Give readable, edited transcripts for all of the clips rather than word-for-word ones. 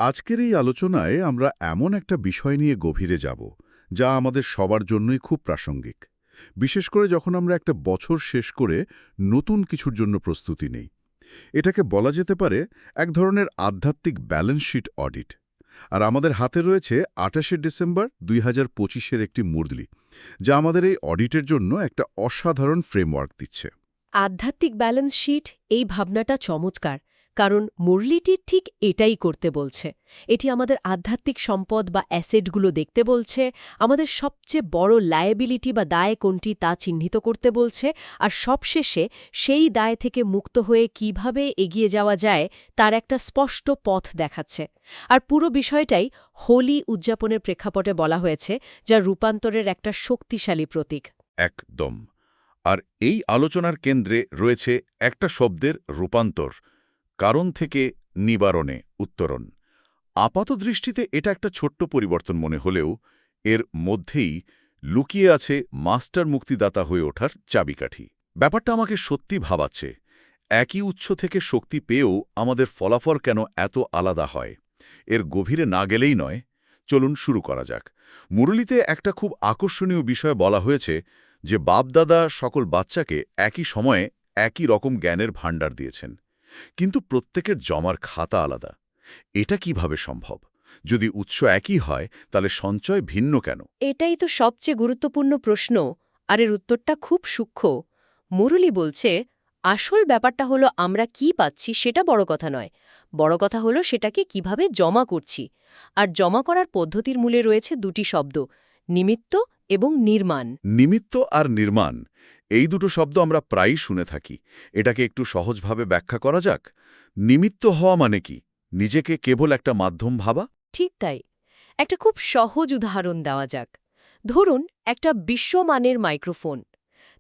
আজকের এই আলোচনায় আমরা এমন একটা বিষয় নিয়ে গভীরে যাব যা আমাদের সবার জন্যই খুব প্রাসঙ্গিক, বিশেষ করে যখন আমরা একটা বছর শেষ করে নতুন কিছুর জন্য প্রস্তুতি নেই। এটাকে বলা যেতে পারে এক ধরনের আধ্যাত্মিক ব্যালেন্স শিট অডিট। আর আমাদের হাতে রয়েছে ২৮শে ডিসেম্বর ২০২৫-এর একটি মুরলি, যা আমাদের এই অডিটের জন্য একটা অসাধারণ ফ্রেমওয়ার্ক দিচ্ছে। আধ্যাত্মিক ব্যালেন্স শিট এই ভাবনাটা চমৎকার, কারণ মুরলিটি ঠিক এটাই করতে বলছে। এটি আমাদের আধ্যাত্মিক সম্পদ বা অ্যাসেটগুলো দেখতে বলছে, আমাদের সবচেয়ে বড় লায়াবিলিটি বা দায় কোনটি তা চিহ্নিত করতে বলছে, আর সবশেষে সেই দায় থেকে মুক্ত হয়ে কিভাবে এগিয়ে যাওয়া যায় তার একটা স্পষ্ট পথ দেখাচ্ছে। আর পুরো বিষয়টাই হোলি উদযাপনের প্রেক্ষাপটে বলা হয়েছে, যা রূপান্তরের একটা শক্তিশালী প্রতীক। একদম। আর এই আলোচনার কেন্দ্রে রয়েছে একটা শব্দের রূপান্তর, কারণ থেকে নিবারণে উত্তরণ। আপাতদৃষ্টিতে এটা একটা ছোট্ট পরিবর্তন মনে হলেও এর মধ্যেই লুকিয়ে আছে মাস্টার মুক্তিদাতা হয়ে ওঠার চাবিকাঠি। ব্যাপারটা আমাকে সত্যি ভাবাচ্ছে, একই উৎস থেকে শক্তি পেয়েও আমাদের ফলাফল কেন এত আলাদা হয়। এর গভীরে না গেলেই নয়, চলুন শুরু করা যাক। মুরলিতে একটা খুব আকর্ষণীয় বিষয় বলা হয়েছে যে বাপদাদা সকল বাচ্চাকে একই সময়ে একই রকম জ্ঞানের ভাণ্ডার দিয়েছেন, কিন্তু প্রত্যেকের জমার খাতা আলাদা। এটা কিভাবে সম্ভব? যদি উৎস একই হয় তাহলে সঞ্চয় ভিন্ন কেন? এটাই তো সবচেয়ে গুরুত্বপূর্ণ প্রশ্ন, আর এর উত্তরটা খুব সূক্ষ্ম। মুরলী বলছে, আসল ব্যাপারটা হলো আমরা কি পাচ্ছি সেটা বড় কথা নয়, বড় কথা হলো সেটাকে কিভাবে জমা করছি। আর জমা করার পদ্ধতির মূলে রয়েছে দুটি শব্দ, নিমিত্ত এবং নির্মাণ। নিমিত্ত আর নির্মাণ, এই দুটো শব্দ আমরা প্রায়ই শুনে থাকি। এটাকে একটু সহজভাবে ব্যাখ্যা করা যাক। নিমিত্ত হওয়া মানে কি? নিজেকে কেবল একটা মাধ্যম ভাবা? ঠিক তাই। একটা খুব সহজ উদাহরণ দেওয়া যাক। ধরুন একটা বিশ্বমানের মাইক্রোফোন।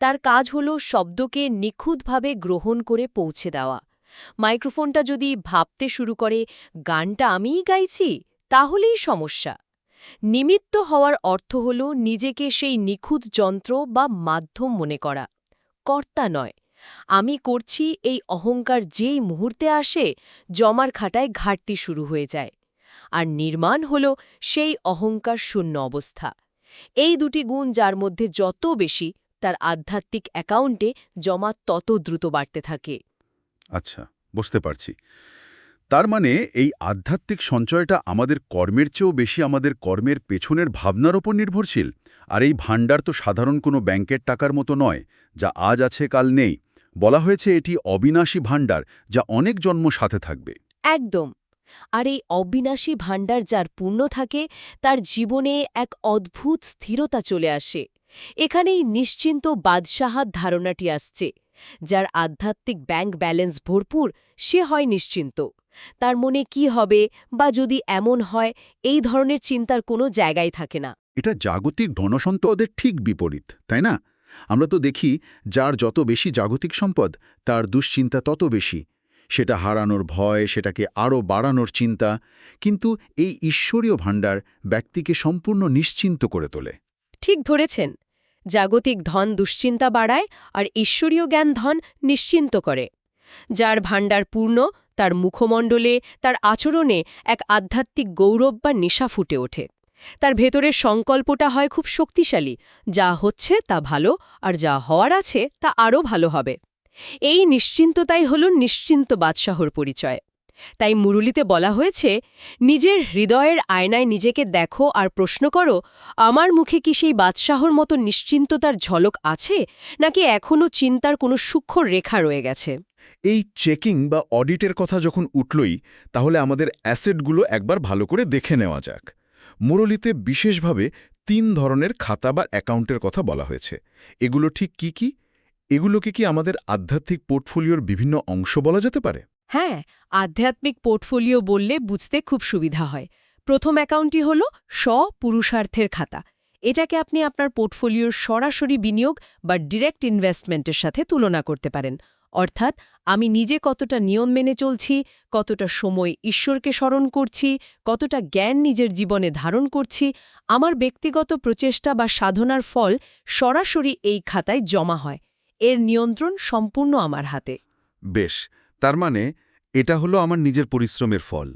তার কাজ হলো শব্দকে নিখুঁতভাবে গ্রহণ করে পৌঁছে দেওয়া। মাইক্রোফোনটা যদি ভাবতে শুরু করে গানটা আমিই গাইছি, তাহলেই সমস্যা। নিমিত্ত হওয়ার অর্থ হল নিজেকে সেই নিখুঁত যন্ত্র বা মাধ্যম মনে করা, কর্তা নয়। আমি করছি এই অহংকার যেই মুহূর্তে আসে, জমার খাটায় ঘাটতি শুরু হয়ে যায়। আর নির্মাণ হল সেই অহংকার শূন্য অবস্থা। এই দুটি গুণ যার মধ্যে যত বেশি, তার আধ্যাত্মিক অ্যাকাউন্টে জমা তত দ্রুত বাড়তে থাকে। আচ্ছা, বুঝতে পারছি। তার মানে এই আধ্যাত্মিক সঞ্চয়টা আমাদের কর্মের চেয়েও বেশি আমাদের কর্মের পেছনের ভাবনার ওপর নির্ভরশীল। আর এই ভাণ্ডার তো সাধারণ কোনো ব্যাংকের টাকার মতো নয়, যা আজ আছে কাল নেই। বলা হয়েছে এটি অবিনাশী ভাণ্ডার, যা অনেক জন্ম সাথে থাকবে। একদম। আর এই অবিনাশী ভাণ্ডার যার পূর্ণ থাকে, তার জীবনে এক অদ্ভুত স্থিরতা চলে আসে। এখানেই নিশ্চিন্ত বাদশাহাত ধারণাটি আসছে। যার আধ্যাত্মিক ব্যাংক ব্যালেন্স ভরপুর, সে হয় নিশ্চিন্ত। তার মনে কি হবে বা যদি এমন হয়, এই ধরনের চিন্তার কোনো জায়গায় থাকে না। এটা জাগতিক ধনসম্পদের ঠিক বিপরীত, তাই না? আমরা তো দেখি যার যত বেশি জাগতিক সম্পদ, তার দুশ্চিন্তা তত বেশি। সেটা হারানোর ভয়, সেটাকে আরও বাড়ানোর চিন্তা। কিন্তু এই ঈশ্বরীয় ভাণ্ডার ব্যক্তিকে সম্পূর্ণ নিশ্চিন্ত করে তোলে। ঠিক ধরেছেন। জাগতিক ধন দুশ্চিন্তা বাড়ায়, আর ঈশ্বরীয় জ্ঞান ধন নিশ্চিন্ত করে। যার ভাণ্ডার পূর্ণ, তার মুখমণ্ডলে, তার আচরণে এক আধ্যাত্মিক গৌরব বা নেশা ফুটে ওঠে। তার ভেতরের সংকল্পটা হয় খুব শক্তিশালী, যা হচ্ছে তা ভালো, আর যা হওয়ার আছে তা আরও ভালো হবে। এই নিশ্চিন্ততাই হল নিশ্চিন্ত বাদশাহর পরিচয়। তাই মুরলিতে বলা হয়েছে, নিজের হৃদয়ের আয়নায় নিজেকে দেখো আর প্রশ্ন করো, আমার মুখে কি সেই বাদশাহর মতো নিশ্চিন্ততার ঝলক আছে, নাকি এখনও চিন্তার কোনো সূক্ষ্ম রেখা রয়ে গেছে। এই চেকিং বা অডিটের কথা যখন উঠলই, তাহলে আমাদের অ্যাসেটগুলো একবার ভালো করে দেখে নেওয়া যাক। মুরলিতে বিশেষভাবে ৩ ধরনের খাতা বা অ্যাকাউন্টের কথা বলা হয়েছে। এগুলো ঠিক কি কি? এগুলোকে কি আমাদের আধ্যাত্মিক পোর্টফোলিওর বিভিন্ন অংশ বলা যেতে পারে? হ্যাঁ, আধ্যাত্মিক পোর্টফোলিও বললে বুঝতে খুব সুবিধা হয়। প্রথম অ্যাকাউন্টটি হল স্ব-পুরুষার্থের খাতা। এটাকে আপনি আপনার পোর্টফোলিওর সরাসরি বিনিয়োগ বা ডিরেক্ট ইনভেস্টমেন্টের সাথে তুলনা করতে পারেন। অর্থাৎ আমি নিজে কতটা নিয়ম মেনে চলছি, কতটা সময় ঈশ্বরকে স্মরণ করছি, কতটা জ্ঞান নিজের জীবনে ধারণ করছি, আমার ব্যক্তিগত প্রচেষ্টা বা সাধনার ফল সরাসরি এই খাতায় জমা হয়। এর নিয়ন্ত্রণ সম্পূর্ণ আমার হাতে। বেশ, তার মানে এটা হলো আমার নিজের পরিশ্রমের ফল।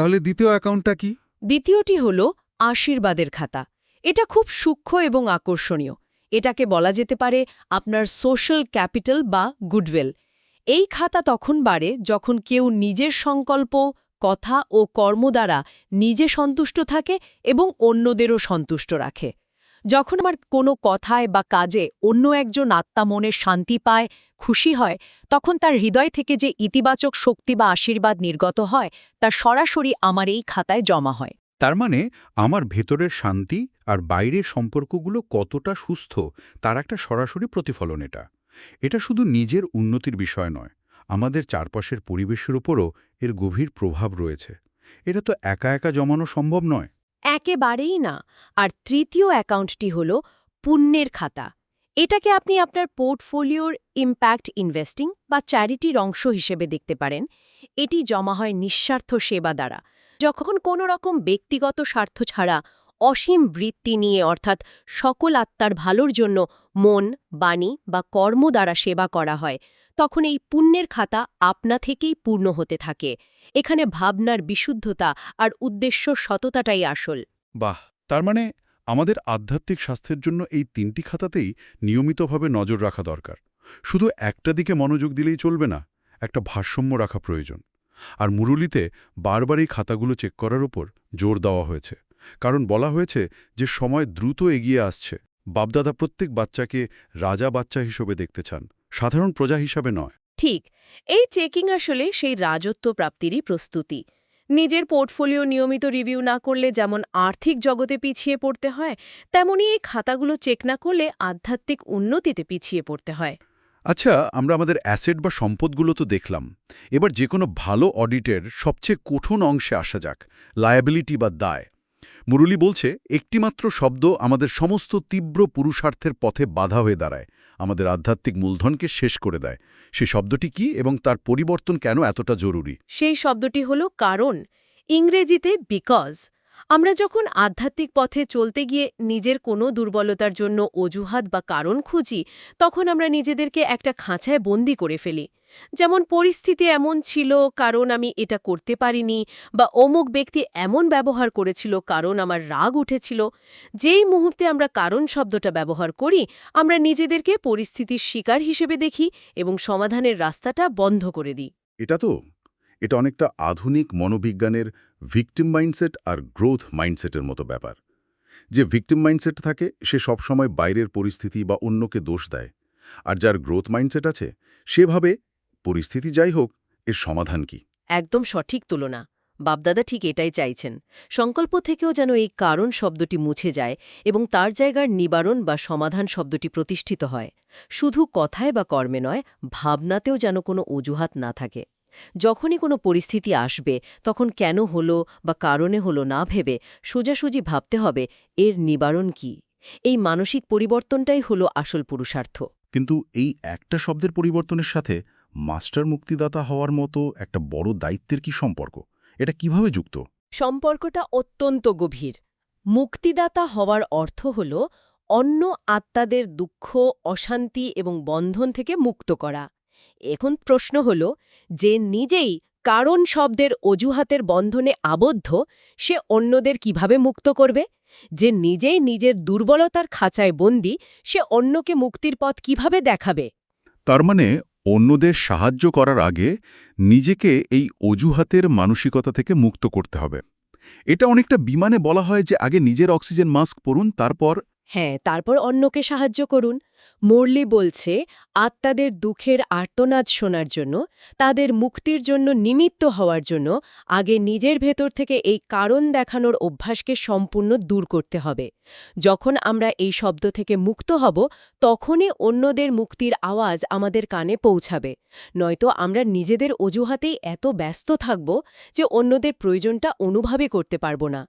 তাহলে দ্বিতীয় অ্যাকাউন্টটা কি? দ্বিতীয়টি হল আশীর্বাদের খাতা। এটা খুব সূক্ষ্ম এবং আকর্ষণীয়। এটাকে বলা যেতে পারে আপনার সোশ্যাল ক্যাপিটাল বা গুডউইল। এই খাতা তখন বাড়ে যখন কেউ নিজের সংকল্প, কথা ও কর্ম দ্বারা নিজে সন্তুষ্ট থাকে এবং অন্যদেরও সন্তুষ্ট রাখে। যখন আমার কোনো কথায় বা কাজে অন্য একজন আত্মা মনের শান্তি পায়, খুশি হয়, তখন তার হৃদয় থেকে যে ইতিবাচক শক্তি বা আশীর্বাদ নির্গত হয় তা সরাসরি আমার এই খাতায় জমা হয়। তার মানে আমার ভেতরের শান্তি আর বাইরের সম্পর্কগুলো কতটা সুস্থ তার একটা সরাসরি প্রতিফলন এটা। এটা শুধু নিজের উন্নতির বিষয় নয়, আমাদের চারপাশের পরিবেশের উপরও এর গভীর প্রভাব রয়েছে। এটা তো একা একা জমানো সম্ভব নয়। একেবারেই না। আর তৃতীয় অ্যাকাউন্টটি হল পুণ্যের খাতা। এটাকে আপনি আপনার পোর্টফোলিওর ইম্প্যাক্ট ইনভেস্টিং বা চ্যারিটির অংশ হিসেবে দেখতে পারেন। এটি জমা হয় নিঃস্বার্থ সেবা দ্বারা। যখন কোনো রকম ব্যক্তিগত স্বার্থ ছাড়া অসীম বৃত্তি নিয়ে, অর্থাৎ সকল আত্মার ভালোর জন্য মন, বাণী বা কর্ম দ্বারা সেবা করা হয়, তখন এই পুণ্যের খাতা আপনা থেকেই পূর্ণ হতে থাকে। এখানে ভাবনার বিশুদ্ধতা আর উদ্দেশ্য সততাটাই আসল। বাহ! তার মানে আমাদের আধ্যাত্মিক স্বাস্থ্যের জন্য এই ৩টি খাতাতেই নিয়মিতভাবে নজর রাখা দরকার। শুধু একটা দিকে মনোযোগ দিলেই চলবে না, একটা ভারসাম্য রাখা প্রয়োজন। আর মুরুলিতে বারবার এই খাতাগুলো চেক করার ওপর জোর দেওয়া হয়েছে, কারণ বলা হয়েছে যে সময় দ্রুত এগিয়ে আসছে। বাপদাদা প্রত্যেক বাচ্চাকে রাজা বাচ্চা হিসেবে দেখতে চান, সাধারণ প্রজা হিসাবে নয়। ঠিক, এই চেকিং আসলে সেই রাজত্ব প্রাপ্তিরই প্রস্তুতি। নিজের পোর্টফোলিও নিয়মিত রিভিউ না করলে যেমন আর্থিক জগতে পিছিয়ে পড়তে হয়, তেমনি এই খাতাগুলো চেক না করলে আধ্যাত্মিক উন্নতিতে পিছিয়ে পড়তে হয়। আচ্ছা, আমরা আমাদের অ্যাসেট বা সম্পদগুলো তো দেখলাম। এবার যে কোনো ভালো অডিটের সবচেয়ে কঠিন অংশে আসা যাক, লায়াবিলিটি বা দায়। মুরলী বলছে একটিমাত্র শব্দ আমাদের সমস্ত তীব্র পুরুষার্থের পথে বাধা হয়ে দাঁড়ায়, আমাদের আধ্যাত্মিক মূলধনকে শেষ করে দেয়। সে শব্দটি কি এবং তার পরিবর্তন কেন এতটা জরুরি? সেই শব্দটি হল কারণ, ইংরেজিতে বিকজ। আমরা যখন আধ্যাত্মিক পথে চলতে গিয়ে নিজের কোনো দুর্বলতার জন্য অজুহাত বা কারণ খুঁজি, তখন আমরা নিজেদেরকে একটা খাঁচায় বন্দি করে ফেলি। যেমন পরিস্থিতি এমন ছিল কারণ আমি এটা করতে পারিনি, বা অমুক ব্যক্তি এমন ব্যবহার করেছিল কারণ আমার রাগ উঠেছিল। যেই মুহূর্তে আমরা কারণ শব্দটা ব্যবহার করি, আমরা নিজেদেরকে পরিস্থিতির শিকার হিসেবে দেখি এবং সমাধানের রাস্তাটা বন্ধ করে দিই। এটা অনেকটা আধুনিক মনোবিজ্ঞানের ভিকটিম মাইন্ডসেট আর গ্রোথ মাইন্ডসেটের মতো ব্যাপার। যে ভিকটিম মাইন্ডসেট থাকে সে সবসময় বাইরের পরিস্থিতি বা অন্যকে দোষ দেয়, আর যার গ্রোথ মাইন্ডসেট আছে সে ভাবে পরিস্থিতি যাই হোক, এর সমাধান কি। একদম সঠিক তুলনা। বাপদাদা ঠিক এটাই চাইছেন। সংকল্প থেকেও যেন এই কারণ শব্দটি মুছে যায় এবং তার জায়গার নিবারণ বা সমাধান শব্দটি প্রতিষ্ঠিত হয়। শুধু কথায় বা কর্মে নয়, ভাবনাতেও যেন কোনো অজুহাত না থাকে। যখনই কোনো পরিস্থিতি আসবে, তখন কেন হলো বা কারণে হলো না ভেবে সোজাসুজি ভাবতে হবে এর নিবারণ কি। এই মানসিক পরিবর্তনটাই হলো আসল পুরুষার্থ। কিন্তু এই একটা শব্দের পরিবর্তনের সাথে মাস্টার মুক্তিদাতা হওয়ার মতো একটা বড় দায়িত্বের কি সম্পর্ক? এটা কিভাবে যুক্ত? সম্পর্কটা অত্যন্ত গভীর। মুক্তিদাতা হওয়ার অর্থ হল অন্য আত্মাদের দুঃখ, অশান্তি এবং বন্ধন থেকে মুক্ত করা। এখন প্রশ্ন হল, যে নিজেই কারণ শব্দের অজুহাতের বন্ধনে আবদ্ধ, সে অন্যদের কিভাবে মুক্ত করবে? যে নিজেই নিজের দুর্বলতার খাঁচায় বন্দী, সে অন্যকে মুক্তির পথ কিভাবে দেখাবে? তার মানে অন্যদের সাহায্য করার আগে নিজেকে এই অজুহাতের মানসিকতা থেকে মুক্ত করতে হবে। এটা অনেকটা বিমানে বলা হয় যে আগে নিজের অক্সিজেন মাস্ক পরুন, তারপর। হ্যাঁ, তারপর অন্যকে সাহায্য করুন। মুরলি বলছে, আত্মাদের দুঃখের আর্তনাদ শোনার জন্য, তাদের মুক্তির জন্য নিমিত্ত হওয়ার জন্য আগে নিজের ভেতর থেকে এই কারণ দেখানোর অভ্যাসকে সম্পূর্ণ দূর করতে হবে। যখন আমরা এই শব্দ থেকে মুক্ত হব, তখনই অন্যদের মুক্তির আওয়াজ আমাদের কানে পৌঁছাবে। নয়তো আমরা নিজেদের অজুহাতেই এত ব্যস্ত থাকব যে অন্যদের প্রয়োজনটা অনুভবই করতে পারব না।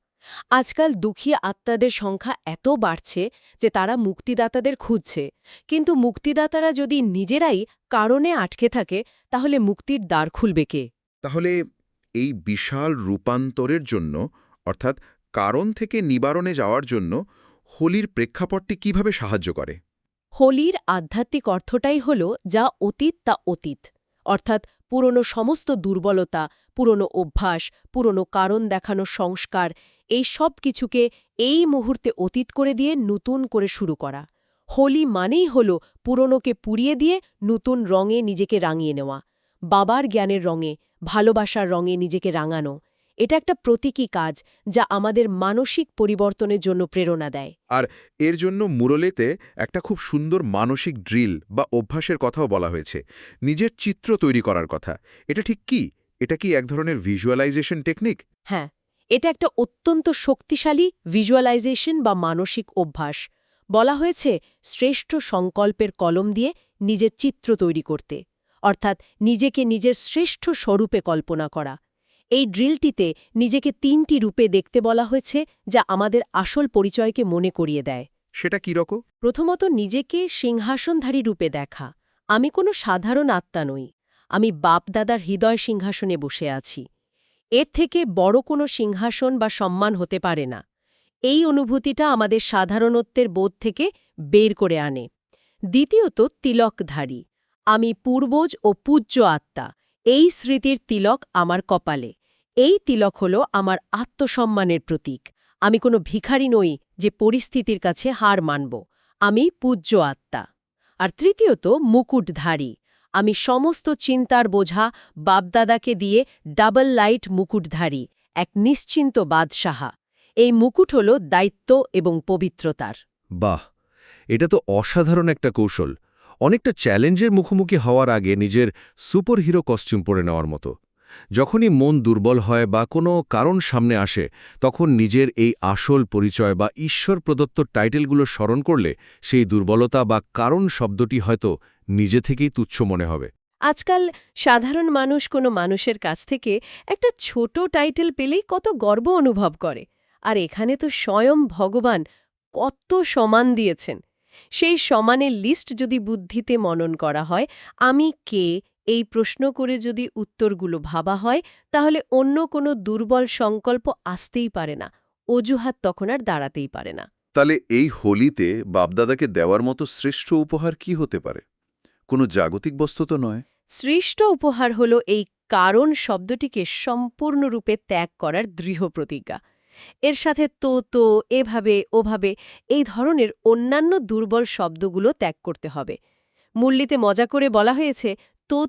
আজকাল দুঃখী আত্মাদের সংখ্যা এত বাড়ছে যে তারা মুক্তিদাতাদের খুঁজছে, কিন্তু মুক্তিদাতারা যদি নিজেরাই কারণে আটকে থাকে, তাহলে মুক্তির দ্বার খুলবে কে? তাহলে এই বিশাল রূপান্তরের জন্য, অর্থাৎ কারণ থেকে নিবারণে যাওয়ার জন্য হোলির প্রেক্ষাপটটি কিভাবে সাহায্য করে? হোলির আধ্যাত্মিক অর্থটাই হল যা অতীত তা অতীত, অর্থাৎ পুরনো সমস্ত দুর্বলতা, পুরনো অভ্যাস, পুরনো কারণ দেখানো সংস্কার, এই সব কিছুকে এই মুহূর্তে অতীত করে দিয়ে নতুন করে শুরু করা। হোলি মানেই হল পুরনোকে পুড়িয়ে দিয়ে নতুন রঙে নিজেকে রাঙিয়ে নেওয়া। বাবার জ্ঞানের রঙে, ভালোবাসার রঙে নিজেকে রাঙানো। এটা একটা প্রতীকী কাজ যা আমাদের মানসিক পরিবর্তনের জন্য প্রেরণা দেয়। আর এর জন্য মুরলেতে একটা খুব সুন্দর মানসিক ড্রিল বা অভ্যাসের কথাও বলা হয়েছে, নিজের চিত্র তৈরি করার কথা। এটা ঠিক কি? এটা কি এক ধরনের ভিজুয়ালাইজেশন টেকনিক? হ্যাঁ, এটা একটা অত্যন্ত শক্তিশালী ভিজুয়ালাইজেশন বা মানসিক অভ্যাস। বলা হয়েছে শ্রেষ্ঠ সংকল্পের কলম দিয়ে নিজের চিত্র তৈরি করতে, অর্থাৎ নিজেকে নিজের শ্রেষ্ঠ স্বরূপে কল্পনা করা। এই ড্রিলটিতে নিজেকে ৩টি রূপে দেখতে বলা হয়েছে, যা আমাদের আসল পরিচয়কে মনে করিয়ে দেয়। সেটা কি রকম? প্রথমত, নিজেকে সিংহাসনধারী রূপে দেখা। আমি কোনো সাধারণ আত্মা নই, আমি বাপদাদার হৃদয় সিংহাসনে বসে আছি। এর থেকে বড় কোনো সিংহাসন বা সম্মান হতে পারে না। এই অনুভূতিটা আমাদের সাধারণত্বের বোধ থেকে বের করে আনে। দ্বিতীয়ত, তিলকধারী। আমি পূর্বজ ও পূজ্য আত্মা, এই স্মৃতির তিলক আমার কপালে। এই তিলক হল আমার আত্মসম্মানের প্রতীক। আমি কোনো ভিখারি নই যে পরিস্থিতির কাছে হার মানব। আমি পূজ্য আত্মা। আর তৃতীয়ত, মুকুটধারী। আমি সমস্ত চিন্তার বোঝা বাপদাদাকে দিয়ে ডাবল লাইট মুকুটধারী, এক নিশ্চিন্ত বাদশাহা। এই মুকুট হল দায়িত্ব এবং পবিত্রতার। বাহ, এটা তো অসাধারণ একটা কৌশল। অনেকটা চ্যালেঞ্জের মুখোমুখি হওয়ার আগে নিজের সুপারহিরো কস্টিউম পরে নেওয়ার মতো। যখনই মন দুর্বল হয় বা কোনো কারণ সামনে আসে, তখন নিজের এই আসল পরিচয় বা ঈশ্বর প্রদত্ত টাইটেলগুলো স্মরণ করলে সেই দুর্বলতা বা কারণ শব্দটি হয়তো নিজে থেকেই তুচ্ছ মনে হবে। আজকাল সাধারণ মানুষ কোনো মানুষের কাছ থেকে একটা ছোট টাইটেল পেলেই কত গর্ব অনুভব করে। আর এখানে তো স্বয়ং ভগবান কত সম্মান দিয়েছেন। সেই সম্মানের লিস্ট যদি বুদ্ধিতে মনন করা হয়, আমি কে, এই প্রশ্ন করে যদি উত্তরগুলো ভাবা হয়, তাহলে অন্য কোনো দুর্বল সংকল্প আসতেই পারে না, অজুহাত তখন আর দাঁড়াতেই পারে না। তাহলে এই হোলিতে বাপদাদাকে দেওয়ার মতো শ্রেষ্ঠ উপহার কি হতে পারে? কোনো জাগতিক বস্তু তো নয়। শ্রেষ্ঠ উপহার হল এই কারণ শব্দটিকে সম্পূর্ণরূপে ত্যাগ করার দৃঢ় প্রতিজ্ঞা। এর সাথে তো এভাবে ওভাবে এই ধরনের অন্যান্য দুর্বল শব্দগুলো ত্যাগ করতে হবে। মূল্যতে মজা করে বলা হয়েছে,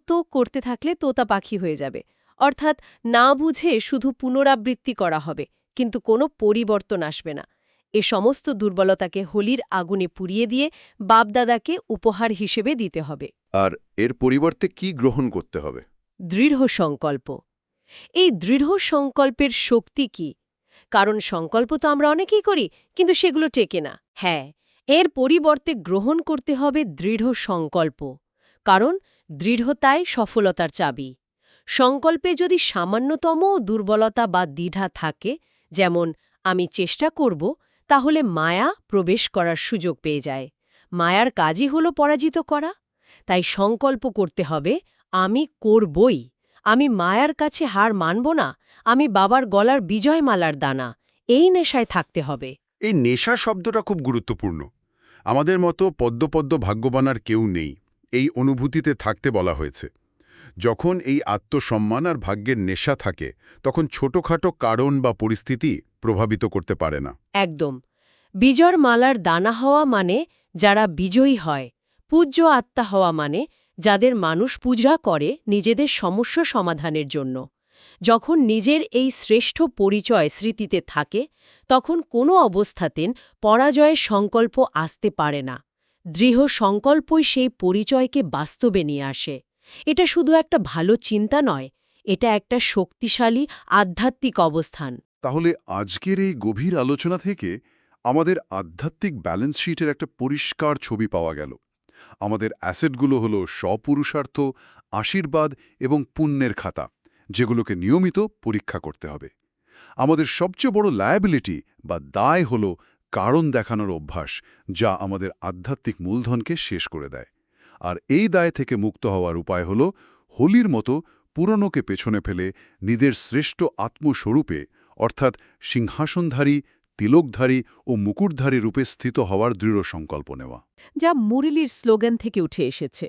তো করতে থাকলে তোতা পাখি হয়ে যাবে। অর্থাৎ না বুঝে শুধু পুনরাবৃত্তি করা হবে, কিন্তু কোনো পরিবর্তন আসবে না। এ সমস্ত দুর্বলতাকে হোলির আগুনে পুড়িয়ে দিয়ে বাপদাদাকে উপহার হিসেবে দিতে হবে। আর এর পরিবর্তে কি গ্রহণ করতে হবে? দৃঢ় সংকল্প। এই দৃঢ় সংকল্পের শক্তি কি? কারণ সংকল্প তো আমরা অনেকেই করি, কিন্তু সেগুলো টেকে না। হ্যাঁ, এর পরিবর্তে গ্রহণ করতে হবে দৃঢ় সংকল্প। কারণ দৃঢ়তায় সফলতার চাবি। সংকল্পে যদি সামান্যতম দুর্বলতা বা দ্বিধা থাকে, যেমন আমি চেষ্টা করব, তাহলে মায়া প্রবেশ করার সুযোগ পেয়ে যায়। মায়ার কাজই হল পরাজিত করা। তাই সংকল্প করতে হবে, আমি করবই। আমি মায়ার কাছে হার মানব না। আমি বাবার গলার বিজয়মালার দানা, এই নেশায় থাকতে হবে। এই নেশা শব্দটা খুব গুরুত্বপূর্ণ। আমাদের মতো পদ্মপদ্ম ভাগ্যবান আর কেউ নেই, এই অনুভূতিতে থাকতে বলা হয়েছে। যখন এই আত্মসম্মান আর ভাগ্যের নেশা থাকে, তখন ছোটখাটো কারণ বা পরিস্থিতি প্রভাবিত করতে পারে না। একদম। বিজয়র মালার দানা হওয়া মানে যারা বিজয়ী হয়। পূজ্য আত্মা হওয়া মানে যাদের মানুষ পূজা করে নিজেদের সমস্যা সমাধানের জন্য। যখন নিজের এই শ্রেষ্ঠ পরিচয় স্মৃতিতে থাকে, তখন কোনো অবস্থাতেই পরাজয়ের সংকল্প আসতে পারে না। দৃঢ় সংকল্পই সেই পরিচয়কে বাস্তবে নিয়ে আসে। এটা শুধু একটা ভালো চিন্তা নয়, এটা একটা শক্তিশালী আধ্যাত্মিক অবস্থান। তাহলে আজকের এই গভীর আলোচনা থেকে আমাদের আধ্যাত্মিক ব্যালেন্স শিটের একটা পরিষ্কার ছবি পাওয়া গেল। আমাদের অ্যাসেটগুলো হলো স্বপুরুষার্থ, আশীর্বাদ এবং পুণ্যের খাতা, যেগুলোকে নিয়মিত পরীক্ষা করতে হবে। আমাদের সবচেয়ে বড় লায়াবিলিটি বা দায় হল কারণ দেখানোর অভ্যাস, যা আমাদের আধ্যাত্মিক মূলধনকে শেষ করে দেয়। আর এই দায় থেকে মুক্ত হওয়ার উপায় হল হোলির মতো পুরনোকে পেছনে ফেলে নিজের শ্রেষ্ঠ আত্মস্বরূপে, অর্থাৎ সিংহাসনধারী, তিলকধারী ও মুকুটধারী রূপে স্থিত হওয়ার দৃঢ় সংকল্প নেওয়া। যা মুরলির স্লোগান থেকে উঠে এসেছে।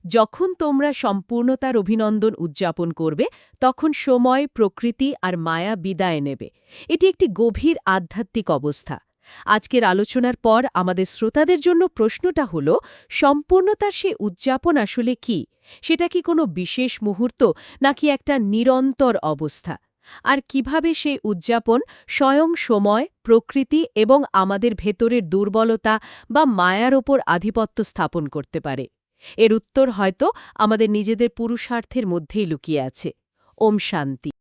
যখন তোমরা সম্পূর্ণতার অভিনন্দন উদযাপন করবে তখন সময়, প্রকৃতি আর মায়া বিদায় নেবে। এটি একটি গভীর আধ্যাত্মিক অবস্থা। আজকের আলোচনার পর আমাদের শ্রোতাদের জন্য প্রশ্নটা হল, সম্পূর্ণতার সেই উদযাপন আসলে কি? সেটা কি কোনো বিশেষ মুহূর্ত, নাকি একটা নিরন্তর অবস্থা? আর কিভাবে সেই উদযাপন স্বয়ং সময়, প্রকৃতি এবং আমাদের ভেতরের দুর্বলতা বা মায়ার ওপর আধিপত্য স্থাপন করতে পারে? এর উত্তর হয়তো আমাদের নিজেদের পুরুষার্থের মধ্যেই লুকিয়ে আছে। ওম শান্তি।